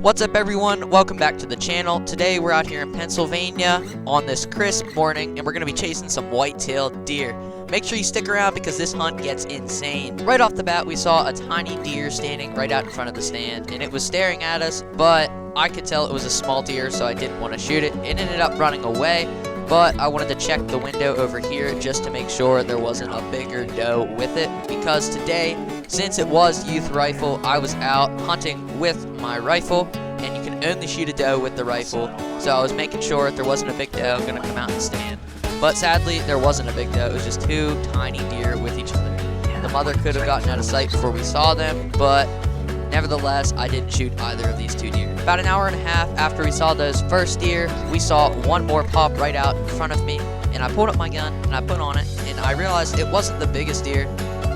What's up everyone, welcome back to the channel. Today we're out here in Pennsylvania on this crisp morning and we're going to be chasing some white-tailed deer. Make sure you stick around because this hunt gets insane. Right off the bat we saw a tiny deer standing right out in front of the stand and it was staring at us, but I could tell it was a small deer so I didn't want to shoot it. It ended up running away, but I wanted to check the window over here just to make sure there wasn't a bigger doe with it, because today, since it was youth rifle, I was out hunting with my rifle and you can only shoot a doe with the rifle, so I was making sure there wasn't a big doe gonna come out and stand. But sadly there wasn't a big doe, it was just two tiny deer with each other. The mother could have gotten out of sight before we saw them, but nevertheless I didn't shoot either of these two deer. About an hour and a half after we saw those first deer, we saw one more pop right out in front of me, and I pulled up my gun and I put on it, and I realized it wasn't the biggest deer,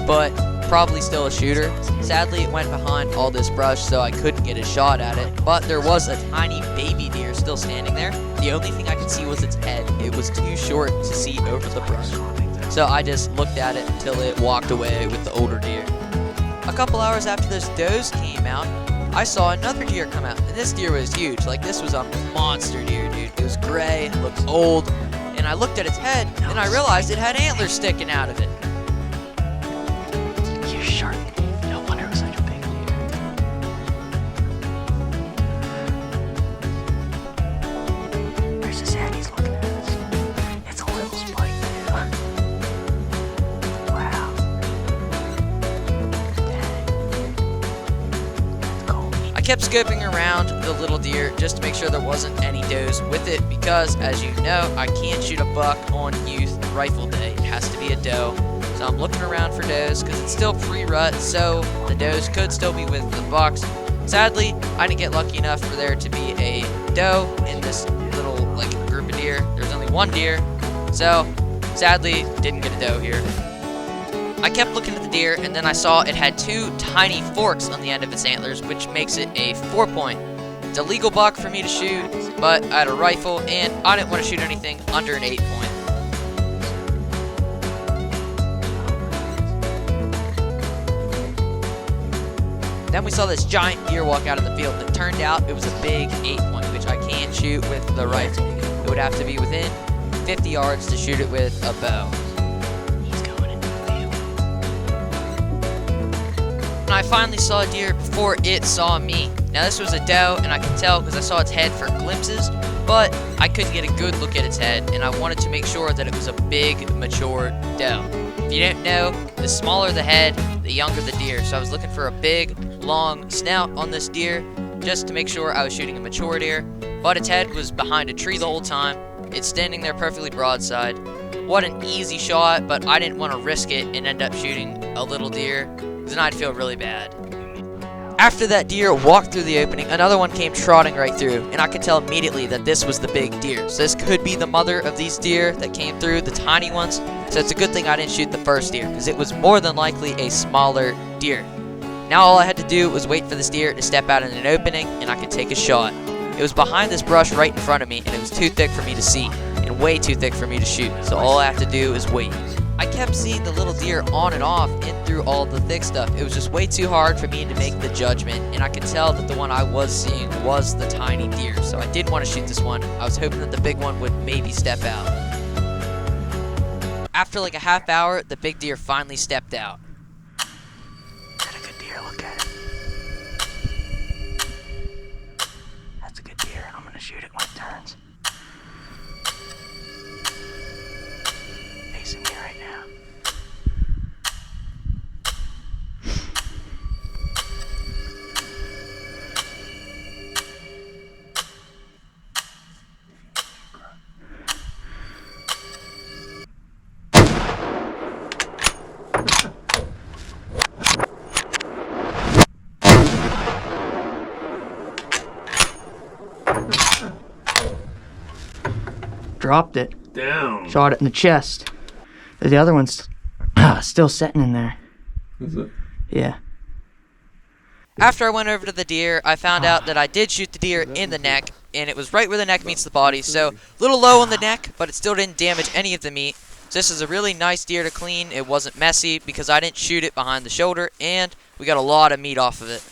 but probably still a shooter. Sadly it went behind all this brush so I couldn't get a shot at it, but there was a tiny baby deer still standing there. The only thing I could see was its head. It was too short to see over the brush, so I just looked at it until it walked away with the older deer. A couple hours after those does came out, I saw another deer come out, and this deer was huge. Like, this was a monster deer, dude. It was gray, it looked old, and I looked at its head and I realized it had antlers sticking out of it. You sharp. No wonder it was such a big deer. There's his head, he's looking at us. It's a little spike too. Wow. I kept scoping around the little deer just to make sure there wasn't any does with it, because as you know, I can't shoot a buck on youth rifle day. It has to be a doe. So I'm looking around for does because it's still pre-rut, so the does could still be with the bucks. Sadly, I didn't get lucky enough for there to be a doe in this little group of deer. There's only one deer, so sadly didn't get a doe here. I kept looking at the deer and then I saw it had two tiny forks on the end of its antlers, which makes it a 4-point. It's a legal buck for me to shoot, but I had a rifle and I didn't want to shoot anything under an 8-point. Then we saw this giant deer walk out of the field, and it turned out it was a big 8-point, which I can't shoot with the rifle. It would have to be within 50 yards to shoot it with a bow. He's going into the field. And I finally saw a deer before it saw me. Now this was a doe, and I could tell because I saw its head for glimpses, but I couldn't get a good look at its head, and I wanted to make sure that it was a big, mature doe. If you don't know, the smaller the head, the younger the deer. So I was looking for a big, long snout on this deer just to make sure I was shooting a mature deer, but its head was behind a tree the whole time. It's standing there perfectly broadside. What an easy shot, but I didn't want to risk it and end up shooting a little deer because then I'd feel really bad. After that deer walked through the opening, another one came trotting right through, and I could tell immediately that this was the big deer. So this could be the mother of these deer that came through, the tiny ones. So it's a good thing I didn't shoot the first deer, because it was more than likely a smaller deer. Now all I had to do was wait for this deer to step out in an opening, and I could take a shot. It was behind this brush right in front of me, and it was too thick for me to see, and way too thick for me to shoot. So all I have to do is wait. I kept seeing the little deer on and off in through all the thick stuff. It was just way too hard for me to make the judgment, and I could tell that the one I was seeing was the tiny deer, so I didn't want to shoot this one. I was hoping that the big one would maybe step out. After like a half hour, the big deer finally stepped out. Is that a good deer? Look at it. That's a good deer. I'm gonna shoot it when it turns. Facing me right now. Dropped it. Down. Shot it in the chest. The other one's still sitting in there. Is it? Yeah. After I went over to the deer, I found out that I did shoot the deer in the neck, and it was right where the neck meets the body, so a little low on the neck, but it still didn't damage any of the meat. So this is a really nice deer to clean. It wasn't messy because I didn't shoot it behind the shoulder, and we got a lot of meat off of it.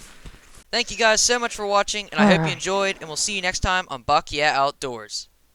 Thank you guys so much for watching, and I hope you enjoyed, and we'll see you next time on Buck Yeah Outdoors.